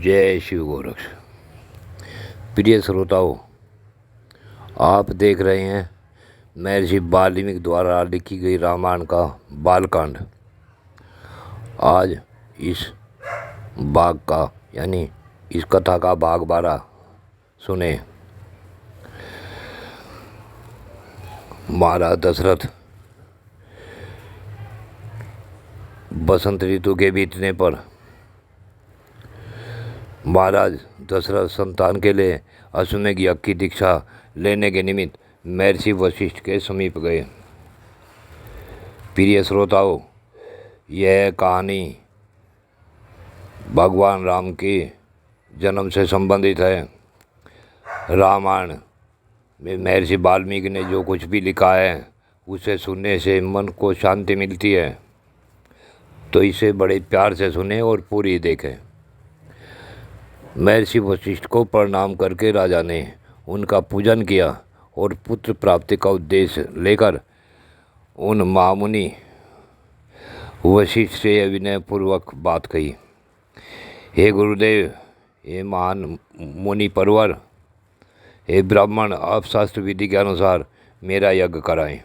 जय शिव गोरक्ष। प्रिय श्रोताओं, आप देख रहे हैं महर्षि वाल्मीकि द्वारा लिखी गई रामायण का बालकांड। आज इस भाग का यानी इस कथा का भाग 12 सुने। महाराज दशरथ बसंत ऋतु के बीतने पर महाराज दशरथ संतान के लिए अश्वमेध यज्ञ की दीक्षा लेने के निमित्त महर्षि वशिष्ठ के समीप गए। प्रिय श्रोताओं, यह कहानी भगवान राम के जन्म से संबंधित है। रामायण में महर्षि वाल्मीकि ने जो कुछ भी लिखा है उसे सुनने से मन को शांति मिलती है, तो इसे बड़े प्यार से सुने और पूरी देखें। महर्षि वशिष्ठ को प्रणाम करके राजा ने उनका पूजन किया और पुत्र प्राप्ति का उद्देश्य लेकर उन महामुनि वशिष्ठ से विनयपूर्वक बात कही। हे गुरुदेव, हे महान मुनि परवर, हे ब्राह्मण, आप शास्त्र विधि के अनुसार मेरा यज्ञ कराएं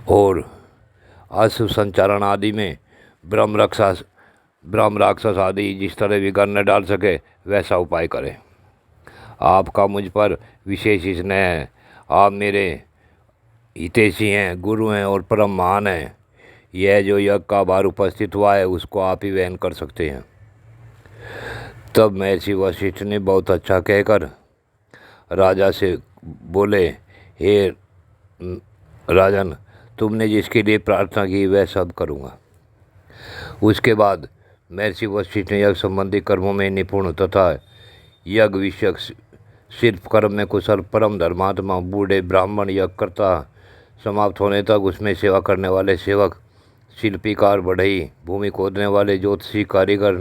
और अश्व संचारण आदि में ब्रह्म राक्षस आदि जिस तरह विघ्न न डाल सके वैसा उपाय करें। आपका मुझ पर विशेष स्नेह है। आप मेरे हितैषी हैं, गुरु हैं और परम महान हैं। यह जो यज्ञ का भार उपस्थित हुआ है उसको आप ही वहन कर सकते हैं। तब महर्षि वशिष्ठ ने बहुत अच्छा कहकर राजा से बोले, हे राजन, तुमने जिसके लिए प्रार्थना की वह सब करूँगा। उसके बाद महर्षि वशिष्ठ ने यज्ञ संबंधी कर्मों में निपुण तथा यज्ञ विषयक सिर्फ कर्म में कुशल परम धर्मात्मा बूढ़े ब्राह्मण यज्ञकर्ता समाप्त होने तक उसमें सेवा करने वाले सेवक, शिल्पीकार, बढ़ई, भूमि खोदने वाले, ज्योतिषी, कारीगर,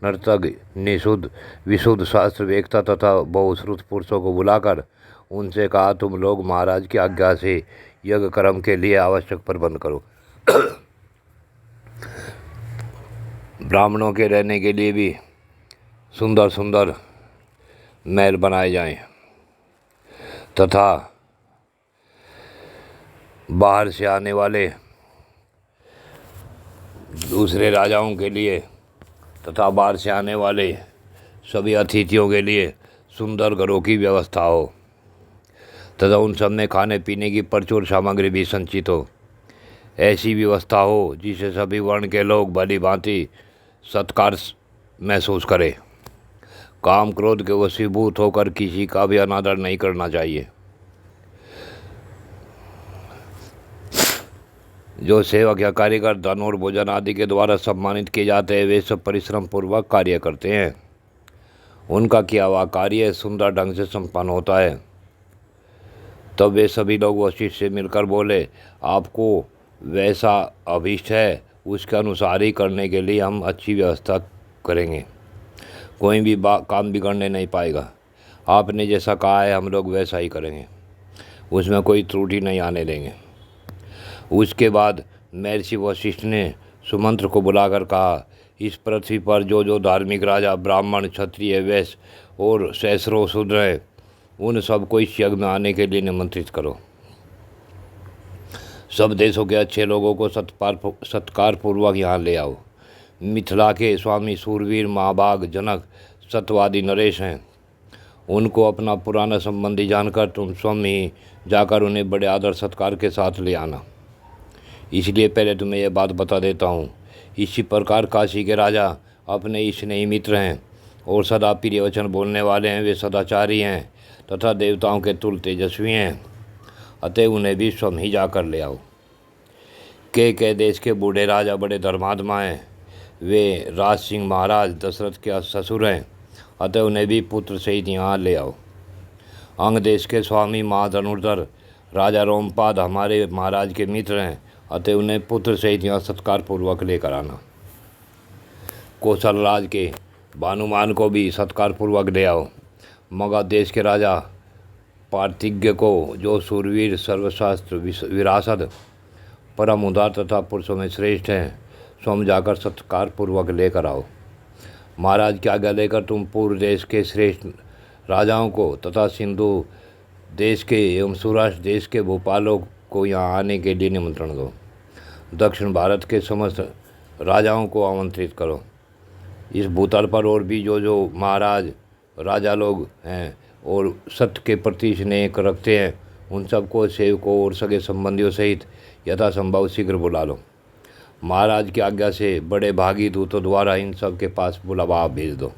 नर्तक, निशुद्ध विशुद्ध शास्त्र वेत्ता तथा बहुश्रुत पुरुषों को बुलाकर उनसे कहा, तुम लोग महाराज की आज्ञा से यज्ञ कर्म के लिए आवश्यक प्रबंध करो। ब्राह्मणों के रहने के लिए भी सुंदर सुंदर महल बनाए जाएं तथा बाहर से आने वाले दूसरे राजाओं के लिए तथा बाहर से आने वाले सभी अतिथियों के लिए सुंदर घरों की व्यवस्था हो तथा उन सब में खाने पीने की प्रचुर सामग्री भी संचित हो। ऐसी व्यवस्था हो जिसे सभी वर्ण के लोग भली भांति सत्कार महसूस करें। काम क्रोध के वशीभूत होकर किसी का भी अनादर नहीं करना चाहिए। जो सेवक या कारीगर धन और भोजन आदि के द्वारा सम्मानित किए जाते हैं वे सब परिश्रम पूर्वक कार्य करते हैं। उनका किया हुआ कार्य सुंदर ढंग से संपन्न होता है। तब वे सभी लोग वशिष्ठ से मिलकर बोले, आपको वैसा अभीष्ट है उसके अनुसार ही करने के लिए हम अच्छी व्यवस्था करेंगे। कोई भी काम बिगड़ने नहीं पाएगा। आपने जैसा कहा है हम लोग वैसा ही करेंगे, उसमें कोई त्रुटि नहीं आने देंगे। उसके बाद महर्षि वशिष्ठ ने सुमंत्र को बुलाकर कहा, इस पृथ्वी पर जो जो धार्मिक राजा, ब्राह्मण, क्षत्रिय, वैश्य और सहस्रों शूद्र हैं उन सबको इस यज्ञ में आने के लिए निमंत्रित करो। सब देशों के अच्छे लोगों को सत्कार पूर्वक यहाँ ले आओ। मिथिला के स्वामी सूरवीर महाभाग जनक सत्यवादी नरेश हैं। उनको अपना पुराना संबंधी जानकर तुम स्वयं ही जाकर उन्हें बड़े आदर सत्कार के साथ ले आना। इसलिए पहले तुम्हें यह बात बता देता हूँ, इसी प्रकार काशी के राजा अपने स्नेही मित्र हैं और सदा प्रिय वचन बोलने वाले हैं। वे सदाचारी हैं तथा देवताओं के तुल्य तेजस्वी हैं। अतः उन्हें भी स्वयं ही जाकर ले आओ। के देश के बूढ़े राजा बड़े धर्मात्मा हैं। वे राज सिंह महाराज दशरथ के ससुर हैं। अतः उन्हें भी पुत्र सहित यहाँ ले आओ। अंग देश के स्वामी महाधनुर्धर राजा रोमपाद हमारे महाराज के मित्र हैं। अतः उन्हें पुत्र सहित यहाँ सत्कार पूर्वक लेकर आना। कौशल राज के भानुमान को भी सत्कार पूर्वक ले आओ। मगध देश के राजा पार्थिज्ञ को, जो सूरवीर, सर्वशास्त्र विरासत, परम उदार तथा पुरुषों में श्रेष्ठ हैं, स्वयं जाकर सत्कार पूर्वक लेकर आओ। महाराज की आज्ञा लेकर तुम पूर्व देश के श्रेष्ठ राजाओं को तथा सिंधु देश के एवं सौराष्ट्र देश के भूपालों को यहाँ आने के लिए निमंत्रण दो। दक्षिण भारत के समस्त राजाओं को आमंत्रित करो। इस भूतल पर और भी जो महाराज राजा लोग हैं और सत्य के प्रति स्नेह रखते हैं, उन सबको, सेवकों और सगे संबंधियों सहित यथासंभव शीघ्र बुला लो। महाराज की आज्ञा से बड़े भागी दूतों द्वारा इन सब के पास बुलावा भेज दो।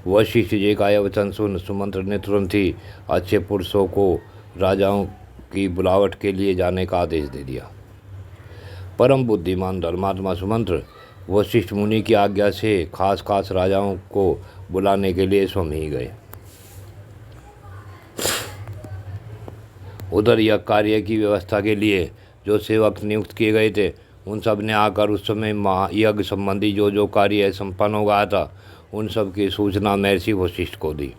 वशिष्ठ जी का यह वचन सुन सुमंत्र ने तुरंत ही अच्छे पुरुषों को राजाओं की बुलावट के लिए जाने का आदेश दे दिया। परम बुद्धिमान धर्मात्मा सुमंत्र वशिष्ठ मुनि की आज्ञा से खास राजाओं को बुलाने के लिए स्वयं ही गए। उधर यह कार्य की व्यवस्था के लिए जो सेवक नियुक्त किए गए थे, उन सब ने आकर उस समय महायज्ञ संबंधी जो कार्य संपन्न हो गया था, उन सब की सूचना महर्षि वशिष्ठ को दी।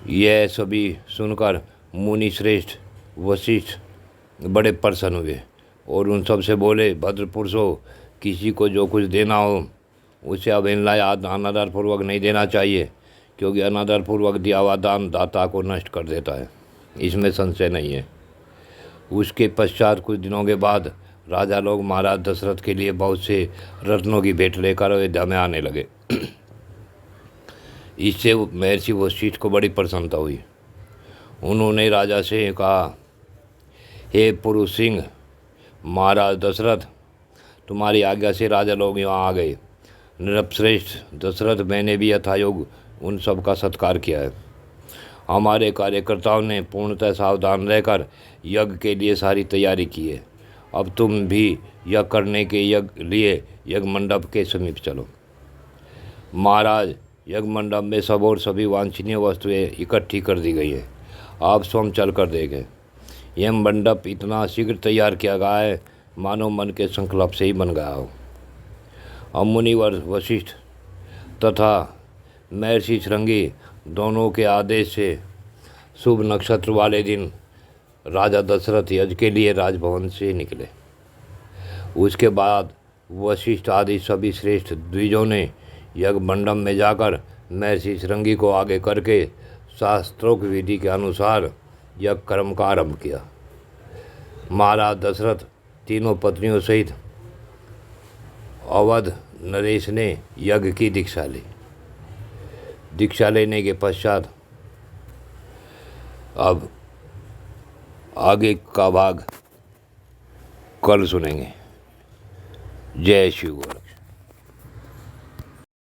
यह सभी सुनकर मुनि श्रेष्ठ वशिष्ठ बड़े प्रसन्न हुए और उन सब से बोले, भद्र पुरुषों, किसी को जो कुछ देना हो उसे अवहेलना या अनादरपूर्वक नहीं देना चाहिए, क्योंकि अनादरपूर्वक दिया हुआ दान दाता को नष्ट कर देता है, इसमें संशय नहीं है। उसके पश्चात कुछ दिनों के बाद राजा लोग महाराज दशरथ के लिए बहुत से रत्नों की भेंट लेकर अयोध्या में आने लगे। इससे महर्षि वशिष्ठ को बड़ी प्रसन्नता हुई। उन्होंने राजा से कहा, हे पुरुष सिंह, महाराज दशरथ, तुम्हारी आज्ञा से राजा लोग यहाँ आ गए। नृपश्रेष्ठ दशरथ, मैंने भी यथायोग उन सब का सत्कार किया है। हमारे कार्यकर्ताओं ने पूर्णतः सावधान रहकर यज्ञ के लिए सारी तैयारी की है। अब तुम भी यज्ञ करने के लिए यज्ञ मंडप के समीप चलो। महाराज, यज्ञ मंडप में सब और सभी वांछनीय वस्तुएं इकट्ठी कर दी गई हैं। आप स्वयं चल कर देखें। यह मंडप इतना शीघ्र तैयार किया गया है मानो मन के संकल्प से ही बन गया हो। अब मुनिवर वशिष्ठ तथा महर्षि श्रृंगी दोनों के आदेश से शुभ नक्षत्र वाले दिन राजा दशरथ यज्ञ के लिए राजभवन से निकले। उसके बाद वशिष्ठ आदि सभी श्रेष्ठ द्विजों ने यज्ञ मंडप में जाकर महर्षि श्रृंगी को आगे करके शास्त्रोक्त विधि के अनुसार यज्ञ कर्म का आरंभ किया। महाराज दशरथ तीनों पत्नियों सहित अवध नरेश ने यज्ञ की दीक्षा ली। दीक्षा लेने के पश्चात अब आगे का भाग कल सुनेंगे। जय शिव।